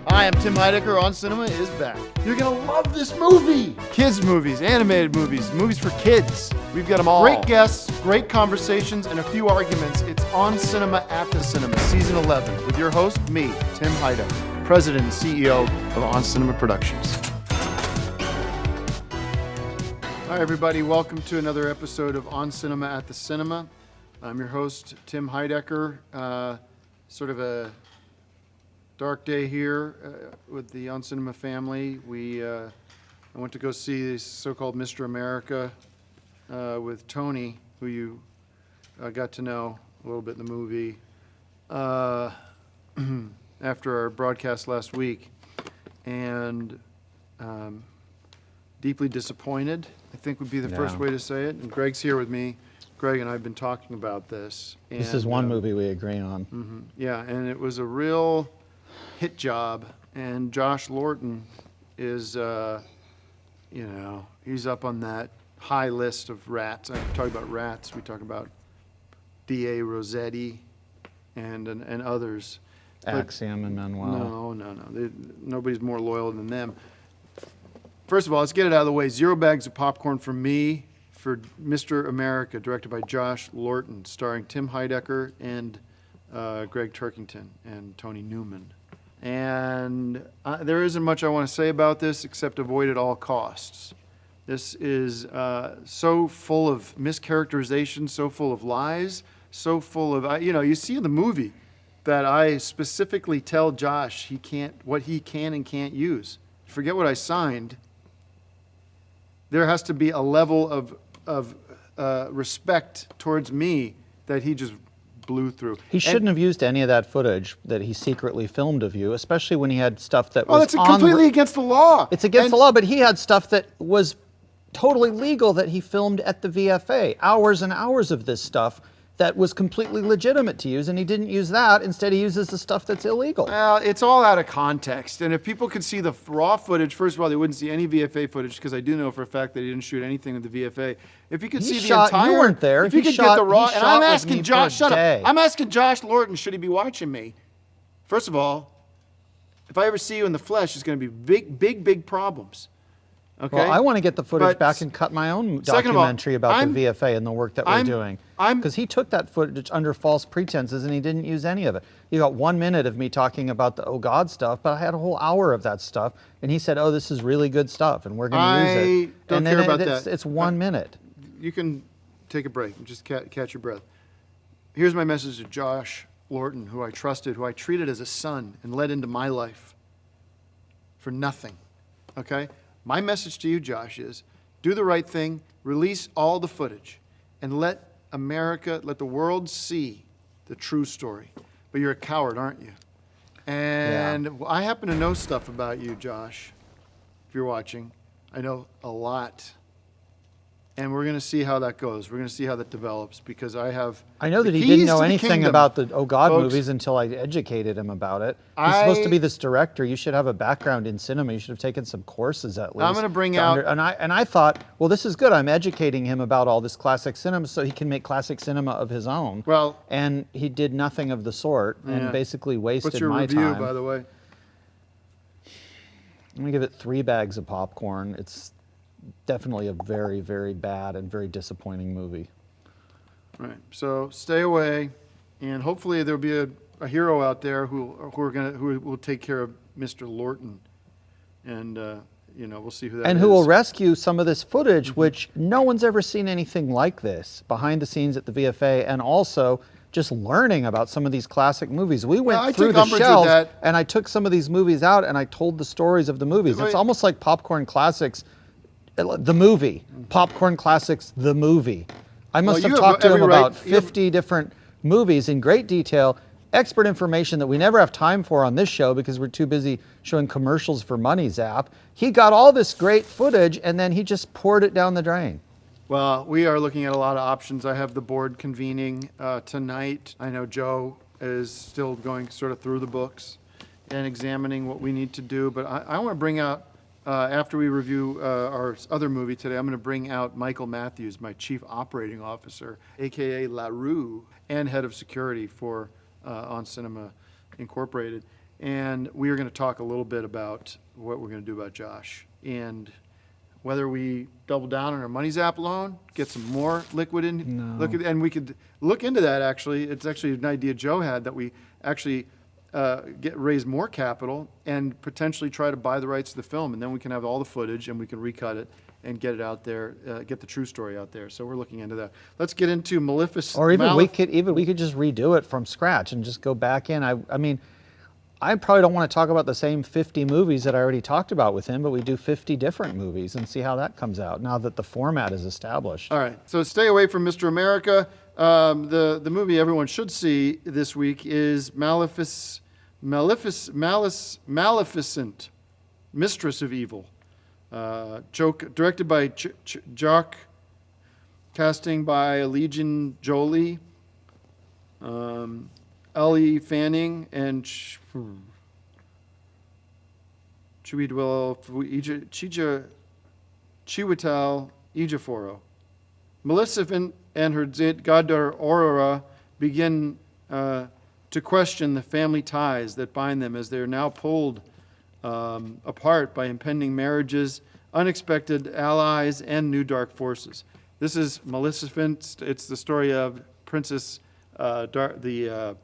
Hi, I'm Tim Heidecker. On Cinema is back. You're going to love this movie. Kids movies, animated movies, movies for kids. We've got them all. Great guests, great conversations, and a few arguments. It's On Cinema at the Cinema, Season 11, with your host, me, Tim Heidecker, President and CEO of On Cinema Productions. Hi, everybody. Welcome to another episode of On Cinema at the Cinema. I'm your host, Tim Heidecker. Sort of a dark day here with the On Cinema family. I went to go see this so-called Mr. America with Tony, who you got to know a little bit in the movie after our broadcast last week, and deeply disappointed, I think would be the first way to say it. And Greg's here with me. Greg and I have been talking about this. And, this is one movie we agree on. Yeah, and it was a real hit job. And Josh Lorton is, he's up on that high list of rats. I talk about rats. We talk about D.A. Rossetti and others. Axiom and Manuel. No. Nobody's more loyal than them. First of all, let's get it out of the way. 0 bags of popcorn from me for Mr. America, directed by Josh Lorton, starring Tim Heidecker and Greg Turkington and Tony Newman. And there isn't much I want to say about this except avoid at all costs. This is so full of mischaracterization, so full of lies, so full of, you see in the movie that I specifically tell Josh what he can and can't use. Forget what I signed. There has to be a level of respect towards me that he just blew through. He shouldn't have used any of that footage that he secretly filmed of you, especially when he had stuff that was that's completely against the law. It's against the law, but he had stuff that was totally legal that he filmed at the VFA. Hours and hours of this stuff that was completely legitimate to use, and he didn't use that. Instead, he uses the stuff that's illegal. Well, it's all out of context. And if people could see the raw footage, first of all, they wouldn't see any VFA footage, because I do know for a fact that he didn't shoot anything at the VFA. If you could see the entire... You weren't there. If you could get the raw... And I'm asking Josh... Shut up. I'm asking Josh Lorton, should he be watching me? First of all, if I ever see you in the flesh, it's going to be big problems. Okay? Well, I want to get the footage back and cut my own documentary about the VFA and the work that we're doing. Because he took that footage under false pretenses and he didn't use any of it. You got 1 minute of me talking about the Oh God stuff, but I had a whole hour of that stuff. And he said, oh, this is really good stuff and we're going to use it. I don't care about that. It's 1 minute. You can take a break and just catch your breath. Here's my message to Josh Lorton, who I trusted, who I treated as a son and led into my life for nothing. Okay? My message to you, Josh, is do the right thing, release all the footage, and let the world see the true story. But you're a coward, aren't you? And I happen to know stuff about you, Josh, if you're watching. I know a lot. And we're going to see how that goes. We're going to see how that develops, because I know that he didn't know anything about the Oh God movies until I educated him about it. He's supposed to be this director. You should have a background in cinema. You should have taken some courses at least. I'm going to bring out... And I thought, well, this is good. I'm educating him about all this classic cinema so he can make classic cinema of his own. Well... And he did nothing of the sort and basically wasted my time. What's your review, by the way? I'm going to give it 3 bags of popcorn. It's definitely a very, very bad and very disappointing movie. Right. So stay away, and hopefully there'll be a hero out there who will take care of Mr. Lorton, and we'll see who that is. And who will rescue some of this footage, which no one's ever seen anything like this behind the scenes at the VFA, and also just learning about some of these classic movies. We went through the shelves, and I took some of these movies out, and I told the stories of the movies. It's almost like Popcorn Classics. The movie, Popcorn Classics, the movie. I must have talked to him about 50 different movies in great detail, expert information that we never have time for on this show because we're too busy showing commercials for Money Zap. He got all this great footage and then he just poured it down the drain. Well, we are looking at a lot of options. I have the board convening tonight. I know Joe is still going sort of through the books and examining what we need to do, but I want to bring out after we review our other movie today, I'm going to bring out Michael Matthews, my Chief Operating Officer, a.k.a. LaRue, and Head of Security for On Cinema Incorporated. and we are going to talk a little bit about what we're going to do about Josh and whether we double down on our money zap loan, get some more liquid in. No. And we could look into that. Actually, it's actually an idea Joe had that we actually raise more capital and potentially try to buy the rights to the film, and then we can have all the footage and we can recut it and get it out there, get the true story out there. So we're looking into that. Let's get into Maleficent. Or even we could just redo it from scratch and just go back in. I mean, I probably don't want to talk about the same 50 movies that I already talked about with him, but we do 50 different movies and see how that comes out now that the format is established. All right, so stay away from Mr. America. The movie everyone should see this week is Maleficent, Mistress of Evil. Directed by Jock, casting by Allegian Jolie, Ellie Fanning, and Chiwetel Ejiofor. Maleficent and her goddaughter Aurora begin to question the family ties that bind them as they are now pulled apart by impending marriages, unexpected allies, and new dark forces. This is Maleficent. It's the story of Princess, the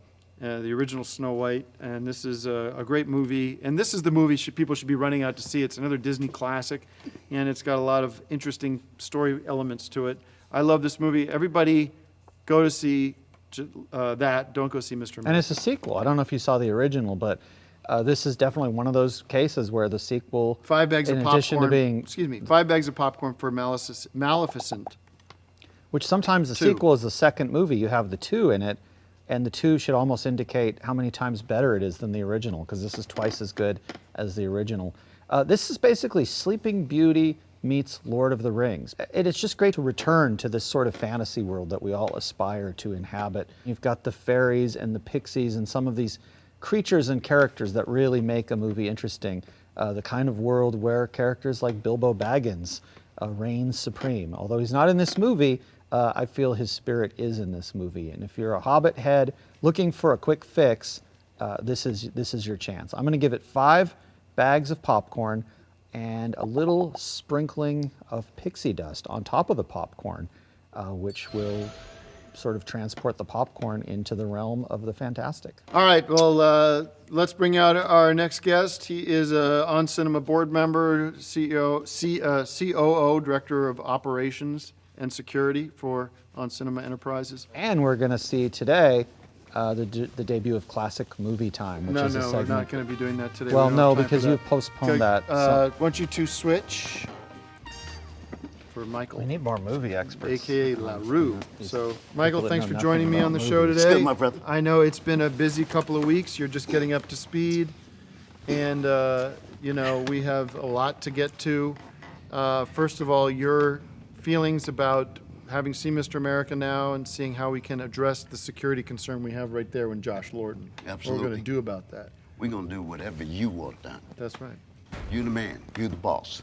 original Snow White, and this is a great movie. And this is the movie people should be running out to see. It's another Disney classic, and it's got a lot of interesting story elements to it. I love this movie. Everybody go to see that. Don't go see Mr. America. And it's a sequel. I don't know if you saw the original, but this is definitely one of those cases where the sequel, 5 bags in of addition popcorn. to being, 5 bags of popcorn for Maleficent. which sometimes the sequel is the second movie. You have the 2 in it, and the 2 should almost indicate how many times better it is than the original, because this is twice as good as the original. This is basically Sleeping Beauty meets Lord of the Rings. It's just great to return to this sort of fantasy world that we all aspire to inhabit. You've got the fairies and the pixies and some of these creatures and characters that really make a movie interesting. The kind of world where characters like Bilbo Baggins reign supreme. Although he's not in this movie, I feel his spirit is in this movie. And if you're a Hobbit head looking for a quick fix, this is your chance. I'm going to give it 5 bags of popcorn and a little sprinkling of pixie dust on top of the popcorn, which will sort of transport the popcorn into the realm of the fantastic. All right, well, let's bring out our next guest. He is a On Cinema board member, COO, Director of Operations and Security for On Cinema Enterprises. And we're going to see today the debut of Classic Movie Time, which is a segment. We're not going to be doing that today. Well, no, because you've postponed that. I want you to switch for Michael. We need more movie experts. AKA LaRue. So, Michael, thanks for joining me on the show It's today. good, my brother. I know it's been a busy couple of weeks. You're just getting up to speed. And, we have a lot to get to. First of all, your feelings about having seen Mr. America now and seeing how we can address the security concern we have right there with Josh Lorton. Absolutely. What we're going to do about that. We're going to do whatever you want done. That's right. You the man. You the boss.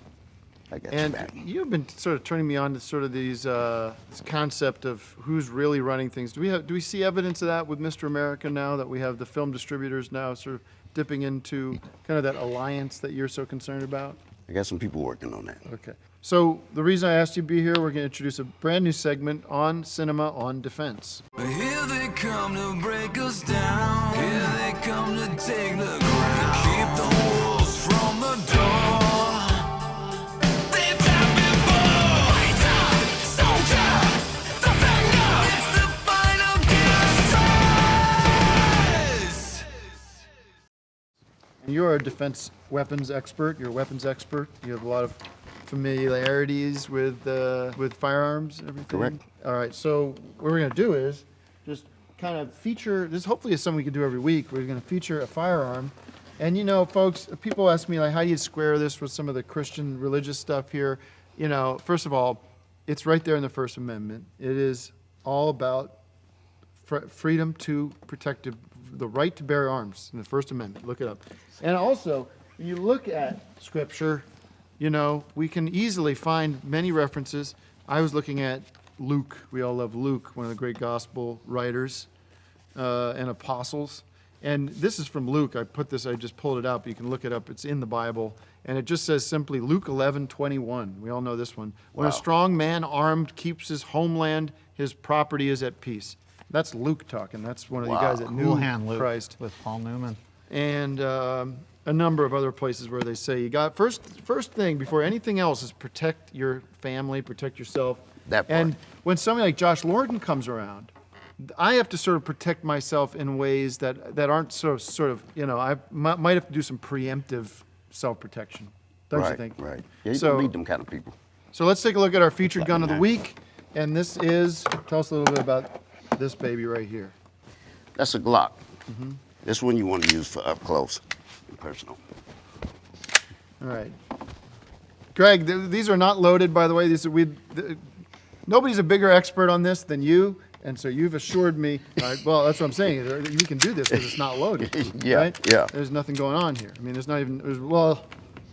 I got And your back. you've been sort of turning me on to sort of these this concept of who's really running things. Do we see evidence of that with Mr. America now that we have the film distributors now sort of dipping into kind of that alliance that you're so concerned about? I got some people working on that. Okay. So the reason I asked you to be here, we're going to introduce a brand new segment on Cinema on Defense. Here they come to break us down. Here they come to take the ground. Keep the wolves from the door. They've done before. Fighter, soldier, defender. It's the final gas. You're a defense weapons expert. You're a weapons expert. You have a lot of familiarities with firearms and everything. Correct. All right. So what we're going to do is just kind of feature this. Hopefully, is something we can do every week. We're going to feature a firearm, and folks, people ask me like, how do you square this with some of the Christian religious stuff here? First of all, it's right there in the First Amendment. It is all about freedom to protect the right to bear arms in the First Amendment. Look it up. And also, when you look at Scripture, we can easily find many references. I was looking at Luke. We all love Luke, one of the great gospel writers and apostles. And this is from Luke. I just pulled it out, but you can look it up. It's in the Bible. And it just says simply Luke 11:21. We all know this one. When a strong man armed keeps his homeland, his property is at peace. That's Luke talking. That's one of the guys that knew Luke Christ. with Paul Newman. And a number of other places where they say you got first thing before anything else is protect your family, protect yourself. That part. And when somebody like Josh Lorton comes around, I have to sort of protect myself in ways that aren't sort of I might have to do some preemptive self-protection. Don't you think? Right. Yeah, you So- don't need them kind of people. So let's take a look at our featured gun of the week. And this is, tell us a little bit about this baby right here. That's a Glock. This one you want to use for up close and personal. All right. Greg, these are not loaded, by the way. Nobody's a bigger expert on this than you, and so you've assured me. Well, that's what I'm saying. You can do this because it's not loaded. Yeah, right? yeah. There's nothing going on here. I mean,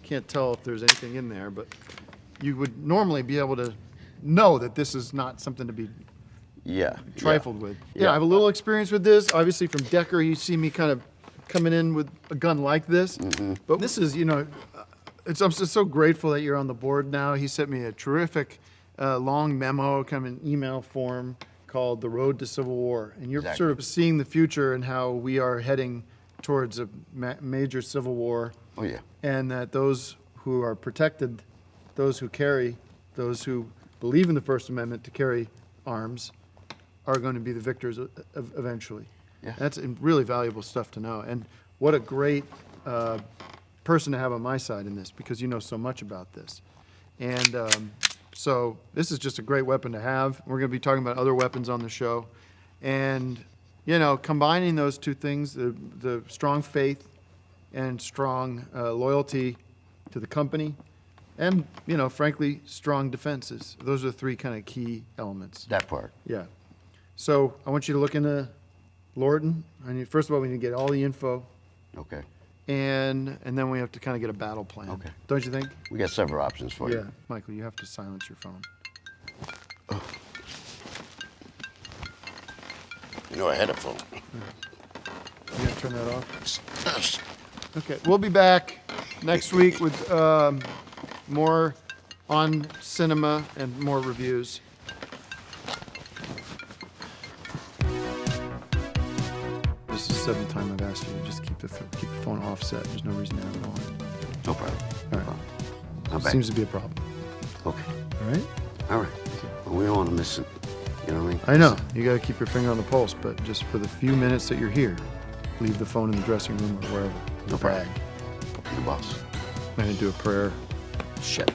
can't tell if there's anything in there, but you would normally be able to know that this is not something to be trifled with. Yeah, I have a little experience with this. Obviously, from Decker, you see me kind of coming in with a gun like this. But this is, I'm just so grateful that you're on the board now. He sent me a terrific long memo, kind of an email form called The Road to Civil War. And you're sort of seeing the future and how we are heading towards a major civil war. Oh, yeah. And that those who are protected, those who believe in the First Amendment to carry arms, are going to be the victors eventually. Yeah. That's really valuable stuff to know. And what a great person to have on my side in this, because you know so much about this. And so this is just a great weapon to have. We're going to be talking about other weapons on the show. And, combining those two things, the strong faith and strong loyalty to the company, and, frankly, strong defenses. Those are the three kind of key elements. That part. Yeah. So I want you to look into Lorton. First of all, we need to get all the info, Okay. and then we have to kind of get a battle plan. Okay. Don't you think? We got several options for Yeah. you. Michael, you have to silence your phone. I had a phone. You gotta turn that off. Okay. We'll be back next week with more on cinema and more reviews. This is the seventh time I've asked you to just keep the phone offset. There's no reason to have it on. No problem. All right. I'm back. Seems to be a problem. Okay. All right. All right. Well, we don't want to miss it. You know what I mean? I know. You got to keep your finger on the pulse, but just for the few minutes that you're here, leave the phone in the dressing room or wherever. No problem. The boss. I'm going to do a prayer. Shit.